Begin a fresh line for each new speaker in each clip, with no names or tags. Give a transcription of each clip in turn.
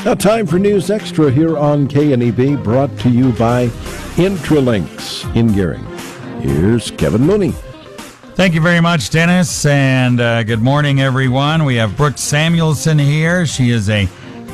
Now, time for News Extra here on KNEB, brought to you by Intralinks in Gearing. Here's Kevin Mooney.
Thank you very much, Dennis, and good morning, everyone. We have Brooke Samuelson here. She is a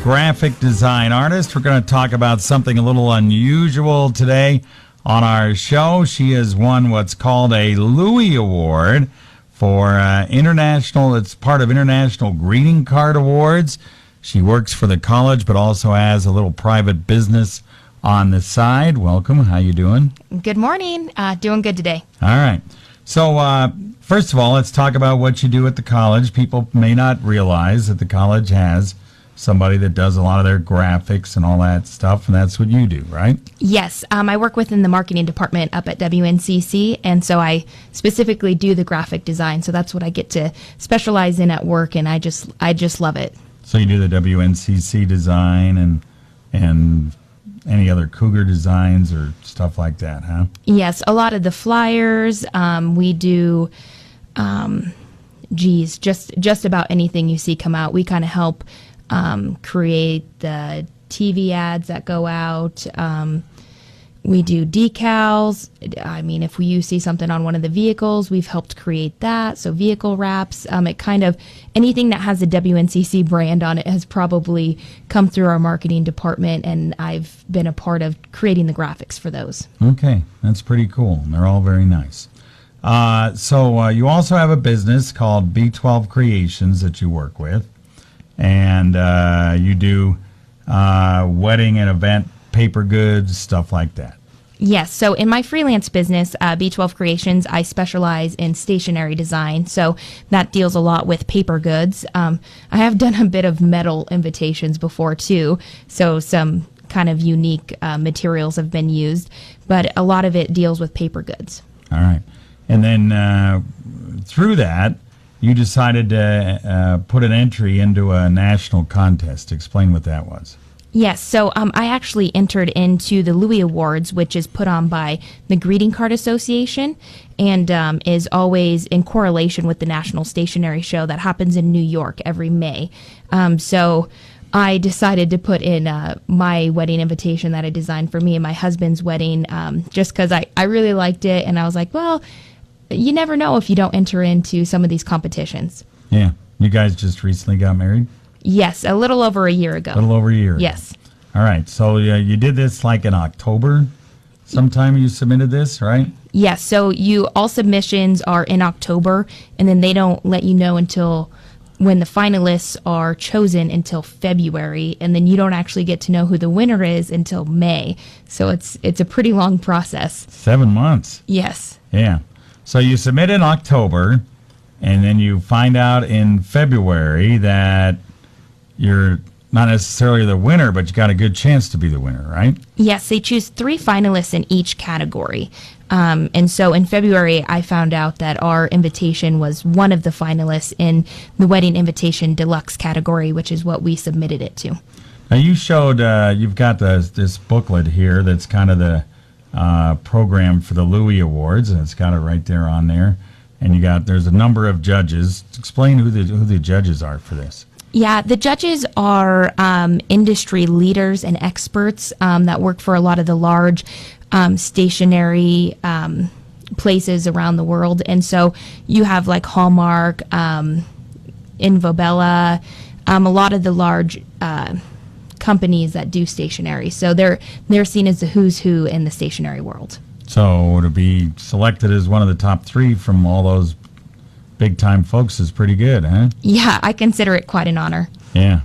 graphic design artist. We're going to talk about something a little unusual today on our show. She has won what's called a LOUIE Award for international. It's part of International Greeting Card Awards. She works for the college, but also has a little private business on the side. Welcome. How you doing?
Good morning. Doing good today.
All right. So, first of all, let's talk about what you do at the college. People may not realize that the college has somebody that does a lot of their graphics and all that stuff, and that's what you do, right?
Yes. I work within the marketing department up at WNCC, and so I specifically do the graphic design. So that's what I get to specialize in at work, and I just love it.
So you do the WNCC design and any other Cougar designs or stuff like that, huh?
Yes, a lot of the flyers. We do, just about anything you see come out. We kind of help create the TV ads that go out. We do decals. I mean, if you see something on one of the vehicles, we've helped create that. So vehicle wraps, it kind of, anything that has the WNCC brand on it has probably come through our marketing department, and I've been a part of creating the graphics for those.
Okay, that's pretty cool. They're all very nice. So you also have a business called B12 Creations that you work with, and you do wedding and event paper goods, stuff like that.
Yes. So in my freelance business, B12 Creations, I specialize in stationery design. So that deals a lot with paper goods. I have done a bit of metal invitations before too. So some kind of unique materials have been used, but a lot of it deals with paper goods.
All right. And then through that, you decided to put an entry into a national contest. Explain what that was.
Yes, so I actually entered into the LOUIE Awards, which is put on by the Greeting Card Association and is always in correlation with the National Stationery Show that happens in New York every May. So I decided to put in my wedding invitation that I designed for me and my husband's wedding just because I really liked it, and I was like, well, you never know if you don't enter into some of these competitions.
Yeah. You guys just recently got married?
Yes, a little over a year ago.
A little over a year ago.
Yes.
All right. So you did this like in October sometime you submitted this, right?
Yes. So all submissions are in October, and then they don't let you know until when the finalists are chosen until February, and then you don't actually get to know who the winner is until May. So it's a pretty long process.
7 months.
Yes.
Yeah. So you submit in October, and then you find out in February that you're not necessarily the winner, but you got a good chance to be the winner, right?
Yes, they choose 3 finalists in each category. And so in February, I found out that our invitation was one of the finalists in the Wedding Invitation Deluxe category, which is what we submitted it to.
Now, you showed, you've got this booklet here that's kind of the program for the LOUIE Awards, and it's got it right there on there. And there's a number of judges. Explain who the judges are for this.
Yeah, the judges are industry leaders and experts that work for a lot of the large stationery places around the world. And so you have like Hallmark, Invobella, a lot of the large companies that do stationery. So they're seen as the who's who in the stationery world.
So to be selected as one of the top 3 from all those big-time folks is pretty good, huh?
Yeah, I consider it quite an honor.
Yeah.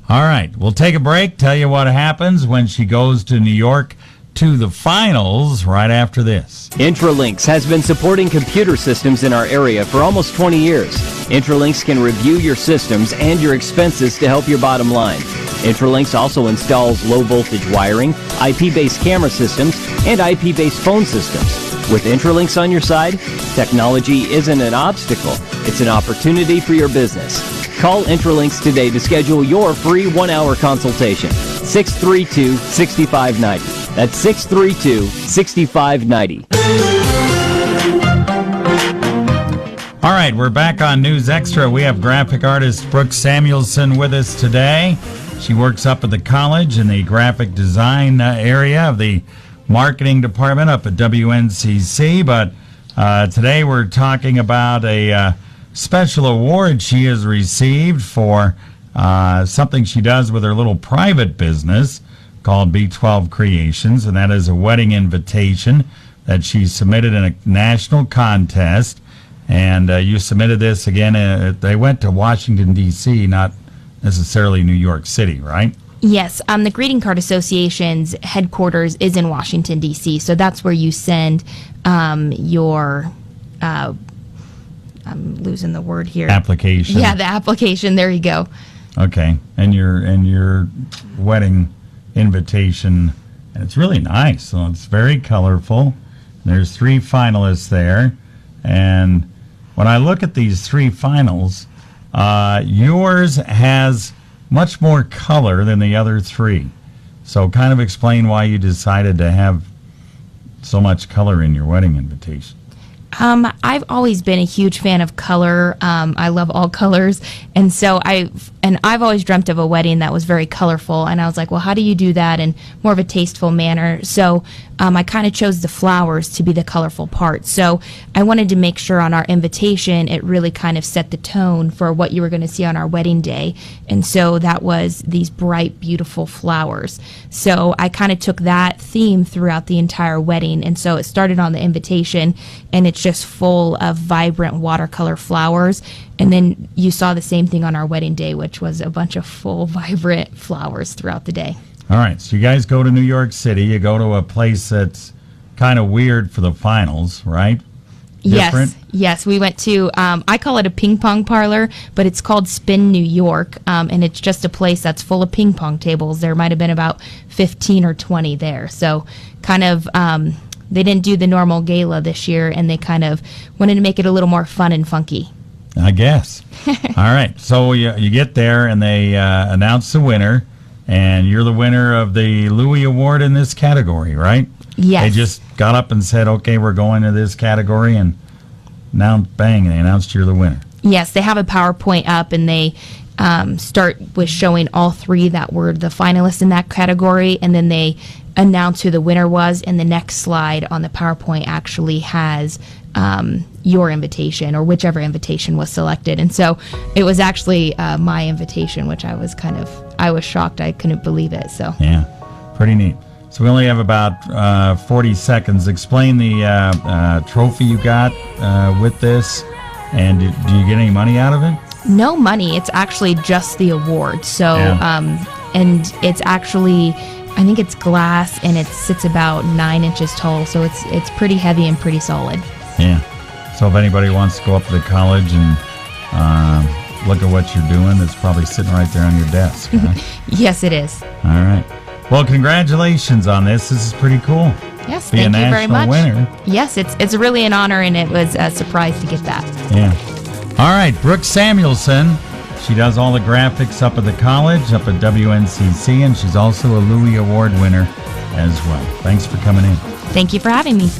All right, we'll take a break, tell you what happens when she goes to New York to the finals right after this.
Intralinks has been supporting computer systems in our area for almost 20 years. Intralinks can review your systems and your expenses to help your bottom line. Intralinks also installs low-voltage wiring, IP-based camera systems, and IP-based phone systems. With Intralinks on your side, technology isn't an obstacle, it's an opportunity for your business. Call Intralinks today to schedule your free 1-hour consultation. 632-6590. That's 632-6590.
All right, we're back on News Extra. We have graphic artist Brooke Samuelson with us today. She works up at the college in the graphic design area of the marketing department up at WNCC. But today we're talking about a special award she has received for something she does with her little private business called B12 Creations, and that is a wedding invitation that she submitted in a national contest. And you submitted this again. They went to Washington, D.C., not necessarily New York City, right?
Yes, the Greeting Card Association's headquarters is in Washington, D.C., so that's where you send your, I'm losing the word here.
Application.
Yeah, the application. There you go.
Okay, and your wedding invitation, and it's really nice. So it's very colorful. There's 3 finalists there, and when I look at these 3 finals, yours has much more color than the other 3. So kind of explain why you decided to have so much color in your wedding invitation.
I've always been a huge fan of color. I love all colors, and so I've always dreamt of a wedding that was very colorful. And I was like, well, how do you do that in more of a tasteful manner? So I kind of chose the flowers to be the colorful part. So I wanted to make sure on our invitation it really kind of set the tone for what you were going to see on our wedding day. And so that was these bright, beautiful flowers. So I kind of took that theme throughout the entire wedding. And so it started on the invitation, and it's just full of vibrant watercolor flowers. And then you saw the same thing on our wedding day, which was a bunch of full, vibrant flowers throughout the day.
All right, so you guys go to New York City. You go to a place that's kind of weird for the finals, right? Different?
Yes. We went to, I call it a ping pong parlor, but it's called Spin New York, and it's just a place that's full of ping pong tables. There might have been about 15 or 20 there. So kind of, they didn't do the normal gala this year, and they kind of wanted to make it a little more fun and funky.
I guess. All right, so you get there, and they announce the winner, and you're the winner of the LOUIE Award in this category, right?
Yes.
They just got up and said, okay, we're going to this category, and now, bang, they announced you're the winner.
Yes, they have a PowerPoint up, and they start with showing all 3 that were the finalists in that category, and then they announce who the winner was, and the next slide on the PowerPoint actually has your invitation, or whichever invitation was selected. And so it was actually my invitation, which I was shocked. I couldn't believe it. So
yeah, pretty neat. So we only have about 40 seconds. Explain the trophy you got with this, and do you get any money out of it?
No money. It's actually just the award. So and it's actually, I think it's glass, and it sits about 9 inches tall. So it's pretty heavy and pretty solid.
Yeah. So if anybody wants to go up to the college and look at what you're doing, it's probably sitting right there on your desk. Huh?
Yes, it is.
All right. Well, congratulations on this. This is pretty cool.
Yes,
Be
thank
a
you very much.
winner.
Yes, it's really an honor, and it was a surprise to get that.
Yeah. All right, Brooke Samuelson. She does all the graphics up at the college, up at WNCC, and she's also a LOUIE Award winner as well. Thanks for coming in.
Thank you for having me.